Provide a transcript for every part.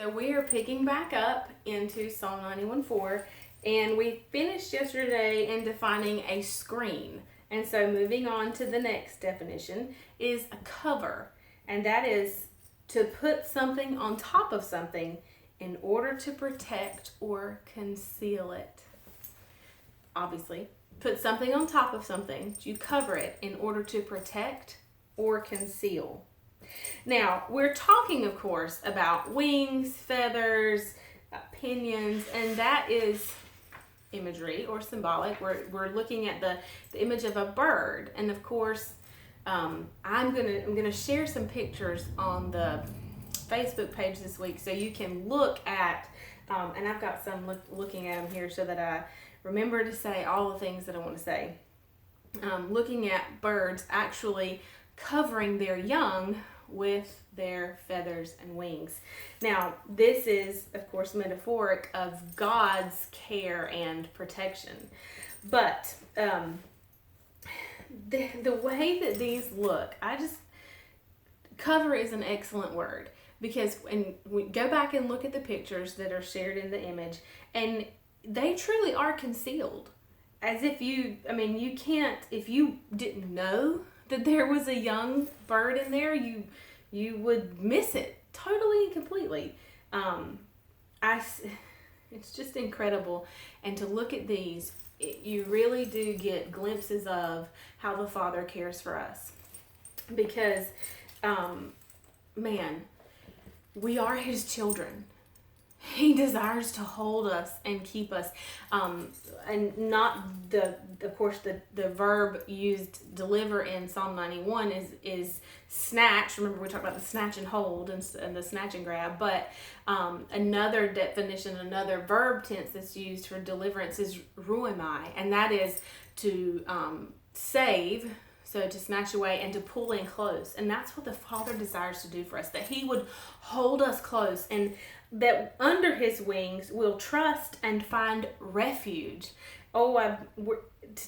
So we are picking back up into Psalm 91:4, and we finished yesterday in defining a screen. And so moving on to the next definition is a cover, and that is to put something on top of something in order to protect or conceal it. Obviously, put something on top of something, you cover it in order to protect or conceal. Now, we're talking, of course, about wings, feathers, pinions, and that is imagery or symbolic. We're looking at the image of a bird, and of course, I'm gonna share some pictures on the Facebook page this week, so you can look at, and I've got some looking at them here so that I remember to say all the things that I want to say. Looking at birds actually covering their young with their feathers and wings. Now, this is, of course, metaphoric of God's care and protection. But the way that these look, cover is an excellent word, because when we go back and look at the pictures that are shared in the image, and they truly are concealed. As if you can't, if you didn't know that there was a young bird in there, you would miss it totally and completely. It's just incredible. And to look at these, you really do get glimpses of how the Father cares for us. Because, we are His children. He desires to hold us and keep us, and not of course the verb used deliver in Psalm 91 is snatch. Remember we talked about the snatch and hold and the snatch and grab, but another definition, another verb tense that's used for deliverance is ruimai, and that is to save. So to snatch away and to pull in close. And that's what the Father desires to do for us, that He would hold us close, and that under His wings we'll trust and find refuge. To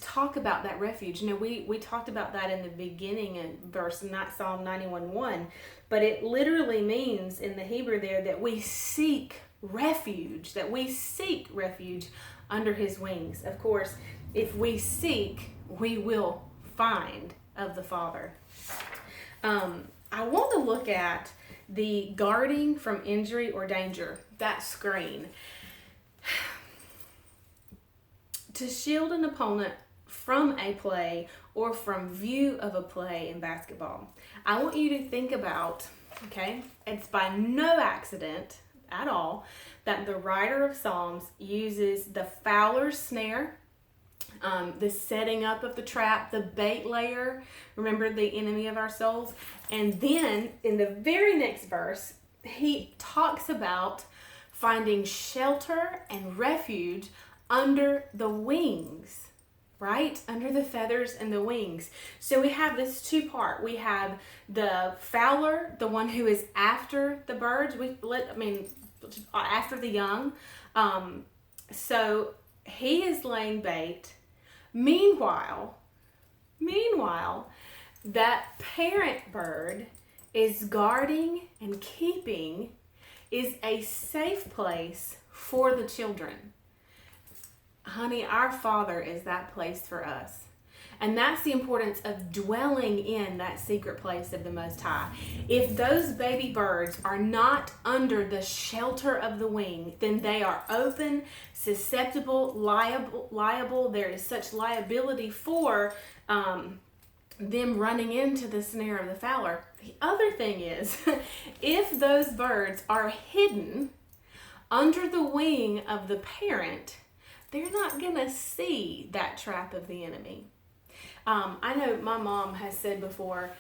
talk about that refuge. We talked about that in the beginning in Psalm 91:1, but it literally means in the Hebrew there that we seek refuge, under His wings. Of course, if we seek, we will find of the Father. I want to look at the guarding from injury or danger, that screen. To shield an opponent from a play or from view of a play in basketball. I want you to think about, it's by no accident at all that the writer of Psalms uses the fowler's snare, the setting up of the trap, the bait layer, remember, the enemy of our souls. And then in the very next verse, he talks about finding shelter and refuge under the wings, right? Under the feathers and the wings. So we have this two-part. We have the fowler, the one who is after the birds, after the young. So he is laying bait. Meanwhile, that parent bird is guarding and keeping, is a safe place for the children. Honey, our Father is that place for us. And that's the importance of dwelling in that secret place of the Most High. If those baby birds are not under the shelter of the wing, then they are open, susceptible, liable. There is such liability for them running into the snare of the fowler. The other thing is, if those birds are hidden under the wing of the parent, they're not going to see that trap of the enemy. I know my mom has said before,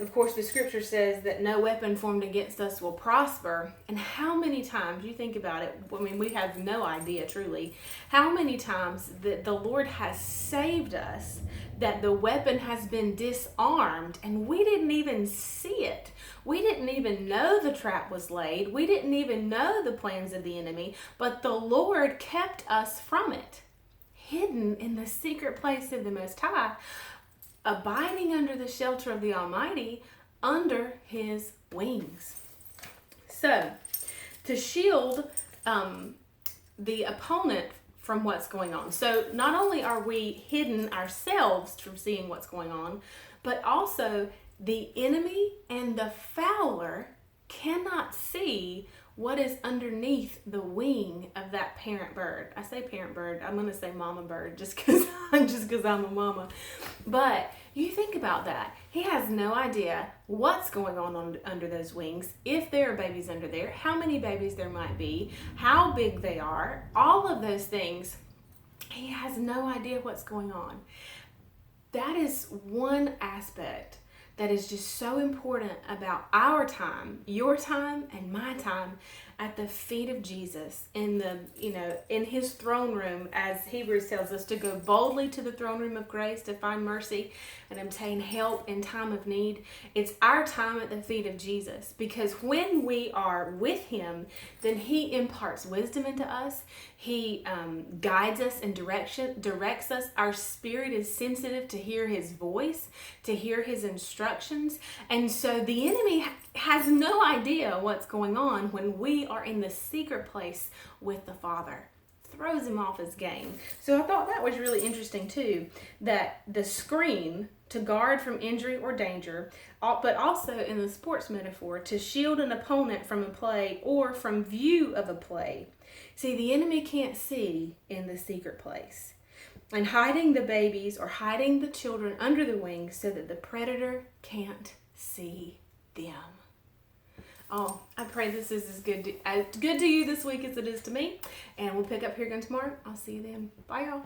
of course the scripture says that no weapon formed against us will prosper. And how many times, you think about it, we have no idea truly, how many times that the Lord has saved us, that the weapon has been disarmed and we didn't even see it. We didn't even know the trap was laid. We didn't even know the plans of the enemy, but the Lord kept us from it. Hidden in the secret place of the Most High, abiding under the shelter of the Almighty, under His wings. So to shield the opponent from what's going on. So not only are we hidden ourselves from seeing what's going on, but also the enemy and the fowler cannot see what is underneath the wing of that parent bird. I say parent bird, I'm going to say mama bird just because I'm a mama. But you think about that. He has no idea what's going on under those wings, if there are babies under there, how many babies there might be, how big they are, all of those things. He has no idea what's going on. That is one aspect that is just so important about our time, your time and my time at the feet of Jesus in his throne room, as Hebrews tells us, to go boldly to the throne room of grace to find mercy and obtain help in time of need. It's our time at the feet of Jesus, because when we are with him, then he imparts wisdom into us. He guides us and directs us. Our spirit is sensitive to hear his voice, to hear his instructions. And so the enemy has no idea what's going on when we are in the secret place with the Father. Throws him off his game. So I thought that was really interesting too, that the screen to guard from injury or danger, but also in the sports metaphor, to shield an opponent from a play or from view of a play. See, the enemy can't see in the secret place. And hiding the babies or hiding the children under the wings so that the predator can't see them. Oh, I pray this is as good to you this week as it is to me. And we'll pick up here again tomorrow. I'll see you then. Bye, y'all.